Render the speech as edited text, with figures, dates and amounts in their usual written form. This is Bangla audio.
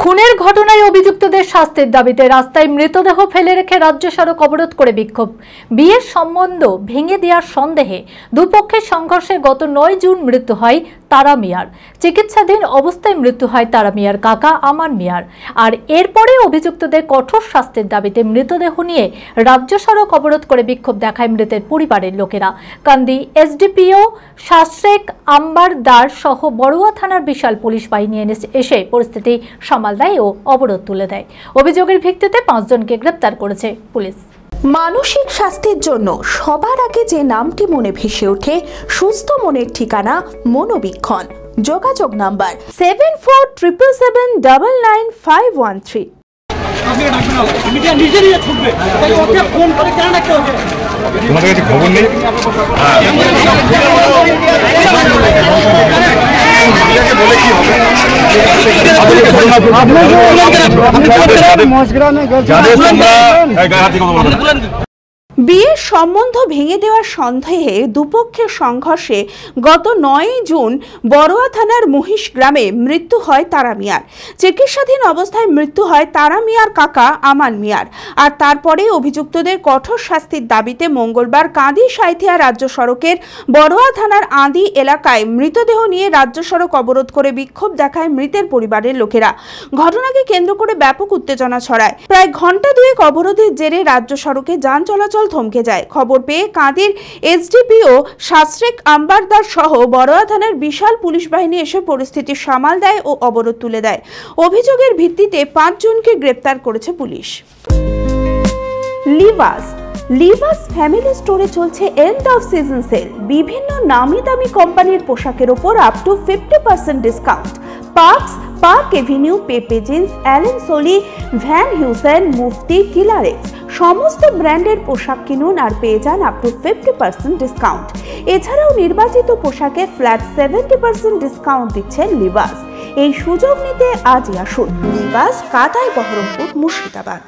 খুনের ঘটনায় অভিযুক্তদের শাস্তির দাবিতে রাস্তায় মৃতদেহ ফেলে রেখে রাজ্য সড়ক অবরোধ করে বিক্ষোভ। বিয়ের সম্বন্ধ ভেঙে দেওয়ার সন্দেহে দুপক্ষের সংঘর্ষে গত ৯ জুন মৃত্যু হয় তারা মিয়ার। চিকিৎসাধীন অবস্থায় মৃত্যু হয় তারা মিয়ার কাকা আমান মিয়ার। আর এরপরে অভিযুক্তদের কঠোর শাস্তির দাবিতে মৃতদেহ নিয়ে রাজ্য সড়ক অবরোধ করে বিক্ষোভ দেখায় মৃতের পরিবারের লোকেরা। কান্দি এসডিপিও শাসরেক আম্বারদার সহ বড়ুয়া থানার বিশাল পুলিশ বাহিনী এসে পরিস্থিতি সামাল দেয় ও অবরোধ তুলে দেয়। অভিযোগের ভিত্তিতে ৫ জনকে গ্রেপ্তার করেছে পুলিশ। মানসিক স্বাস্থ্যের জন্য সবার আগে যে নামটি মনে ভেসে ওঠে, সুস্থ মনের ঠিকানা মনোবীক্ষণ। যোগাযোগ নাম্বার 7477799513। তোমাদের কাছে খবর নেই? বিয়ের সম্বন্ধ ভেঙে দেওয়ার সন্দেহে দুপক্ষের সংঘর্ষে গত ৯ জুন বড়ুয়া থানার মহিষ গ্রামে মৃত্যু হয় তারা মিয়ার। চিকিৎসাধীন অবস্থায় মৃত্যু হয় তারা মিয়ার কাকা আমান মিয়ার। আর তারপরে অভিযুক্তদের কঠোর শাস্তির দাবিতে মঙ্গলবার কাঁদি সাঁইথিয়া রাজ্য সড়কের বড়ুয়া থানার আঁদি এলাকায় মৃতদেহ নিয়ে রাজ্য সড়ক অবরোধ করে বিক্ষোভ দেখায় মৃতের পরিবারের লোকেরা। ঘটনাকে কেন্দ্র করে ব্যাপক উত্তেজনা ছড়ায়। প্রায় ঘন্টা দুয়েক অবরোধের জেরে রাজ্য সড়কে যান চলাচল থমকে যায়। খবর পেয়ে কাঁদির এসডিপিও শাসরেক আম্বারদার সহ বড়ুয়া থানার বিশাল পুলিশ বাহিনী এসে পরিস্থিতি সামাল দেয় ও অবরোধ তুলে দেয়। অভিযোগের ভিত্তিতে ৫ জনকে গ্রেপ্তার করেছে পুলিশ। লিভাস ফ্যামিলি স্টোরে চলছে এন্ড অফ সিজন সেল। বিভিন্ন নামি দামি কোম্পানির পোশাকের উপর up to 50% discount. Park Avenue, Pepe Jeans, Allen Solly, Van Heusen, Mufti, কিলারেক্স সমস্ত ব্র্যান্ডের পোশাক কিনুন আর পেয়ে যান আপ টু 50% ডিসকাউন্ট। এছাড়াও নির্বাচিত পোশাকে ফ্ল্যাট 70% ডিসকাউন্ট দিচ্ছে লিভাস। এই সুযোগ নিতে আজই আসুন লিভাস, কাটাই, বহরমপুর, মুর্শিদাবাদ।